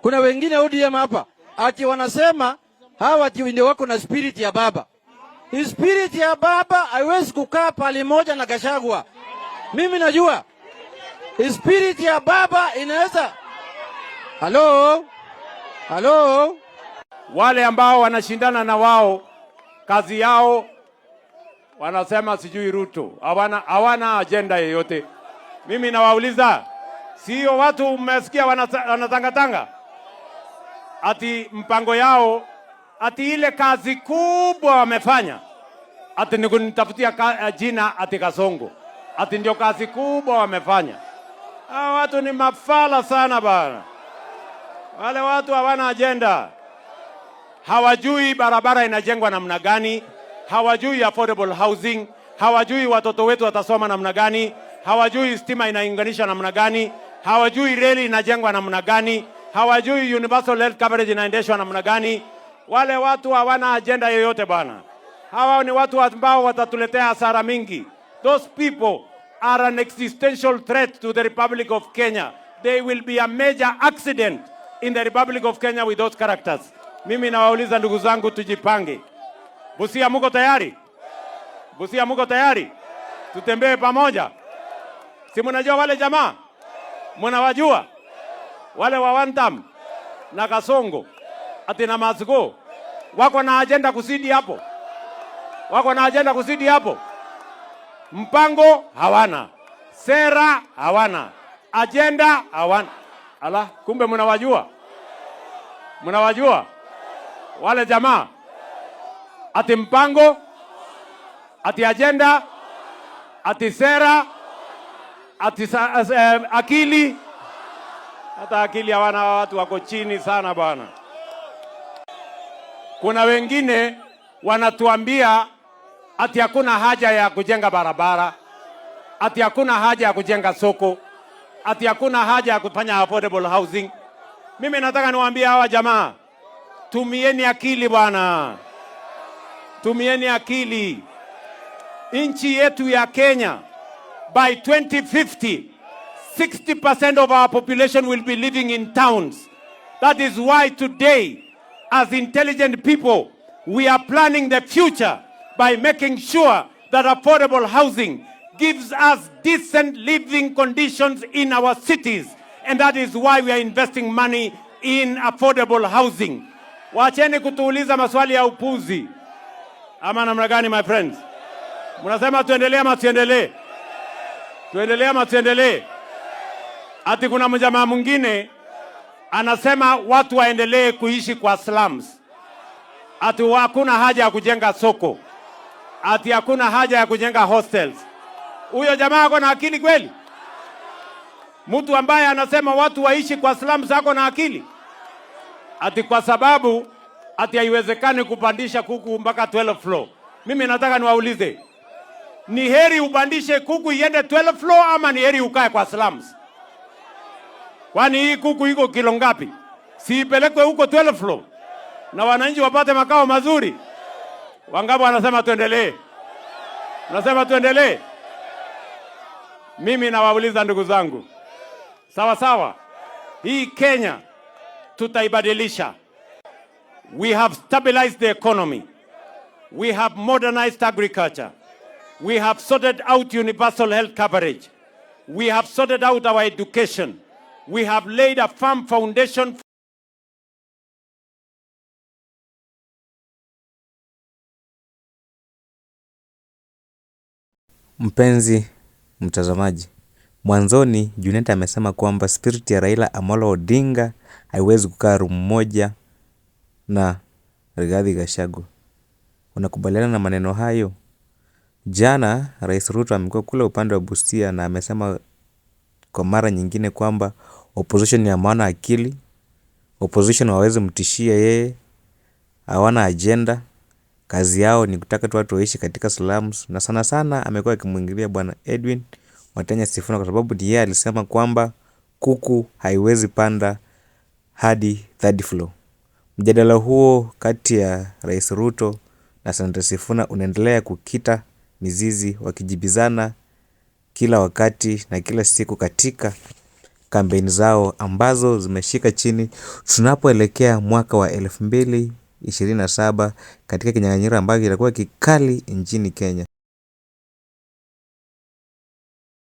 Kuna wengine ODM hapa ati wanasema hawa ati ndio wako na spirit ya baba. Spirit ya baba haiwezi kukaa pale moja na Gachagua. Mimi najua spirit ya baba inaweza. Halo. Wale ambao wanashindana na wao kazi yao wanasema sijui Ruto. Hawana agenda yoyote. Mimi nawauliza, sio watu mmesikia wanatangatanga? Ati mpango yao, ati ile kazi kubwa wamefanya. Ati ni kunitafutia jina ati Kasongo. Ati ndio kazi kubwa wamefanya. Hao watu ni mafala sana bana. Wale watu hawana agenda. Hawajui barabara inajengwa namna gani, hawajui affordable housing, hawajui watoto wetu watasoma namna gani, hawajui stima inaunganisha namna gani, hawajui reli inajengwa namna gani, hawajui universal health coverage inaendeshwa namna gani. Wale watu hawana agenda yoyote bwana. Hawa ni watu ambao watatuletea hasara mingi. Those people are an existential threat to the Republic of Kenya. They will be a major accident in the Republic of Kenya with those characters. Mimi nawauliza ndugu zangu, tujipange. Busia muko tayari? Busia muko tayari? Tutembee pamoja. Si mnajua wale jamaa? Mnawajua? Wale wa Wantam na Kasongo ati na Masgo wako na agenda kusidi hapo. Wako na agenda kusidi hapo. Mpango hawana. Sera hawana. Agenda hawana. Ala, kumbe mnawajua? Mnawajua? Wale jamaa ati mpango, ati agenda, ati sera, ati akili. Hata akili hawana, watu wako chini sana bwana. Kuna wengine wanatuambia ati hakuna haja ya kujenga barabara, ati hakuna haja ya kujenga soko, ati hakuna haja ya kufanya affordable housing. Mimi nataka niwaambie hawa jamaa, tumieni akili bwana. Tumieni akili. Nchi yetu ya Kenya, by 2050, 60% of our population will be living in towns. That is why today, as intelligent people, we are planning the future by making sure that affordable housing gives us decent living conditions in our cities. And that is why we are investing money in affordable housing. Wacheni kutuuliza maswali ya upuzi. Ama namna gani, my friends? Mnasema tuendelee ama tuendelee? Tuendelee ama tuendelee? Ati kuna mjamaa mwingine anasema watu waendelee kuishi kwa slums. Ati hakuna haja ya kujenga soko. Ati hakuna haja ya kujenga hostels. Huyo jamaa ako na akili kweli? Mtu ambaye anasema watu waishi kwa slums ako na akili? Ati kwa sababu ati haiwezekani kupandisha kuku mpaka 12 floor. Mimi nataka niwaulize, ni heri upandishe kuku iende 12 floor ama ni heri ukae kwa slums? Kwani hii kuku iko kilo ngapi? Si ipelekwe huko 12 floor na wananchi wapate makao mazuri? Wangapi wanasema tuendelee? Nasema tuendelee. Mimi nawauliza ndugu zangu, sawa sawa, hii Kenya tutaibadilisha. We have stabilized the economy. We have modernized agriculture. We have sorted out universal health coverage. We have sorted out our education. We have laid a firm foundation. Mpenzi mtazamaji, mwanzoni Junet amesema kwamba spirit ya Raila Amolo Odinga haiwezi kukaa room moja na Rigathi Gachagua. Unakubaliana na maneno hayo? Jana Rais Ruto amekuwa kule upande wa Busia na amesema kwa mara nyingine kwamba opposition ya maana akili, opposition waweze mtishia yeye, hawana agenda, kazi yao ni kutaka tu watu waishi katika slums. Na sana sana amekuwa akimwingilia bwana Edwin Watenya Sifuna kwa sababu yeye alisema kwamba kuku haiwezi panda hadi 3rd floor. Mjadala huo kati ya Rais Ruto na Senator Sifuna unaendelea kukita mizizi, wakijibizana kila wakati na kila siku katika kampeni zao ambazo zimeshika chini tunapoelekea mwaka wa 2027 katika kinyang'anyiro ambayo kitakuwa kikali nchini Kenya.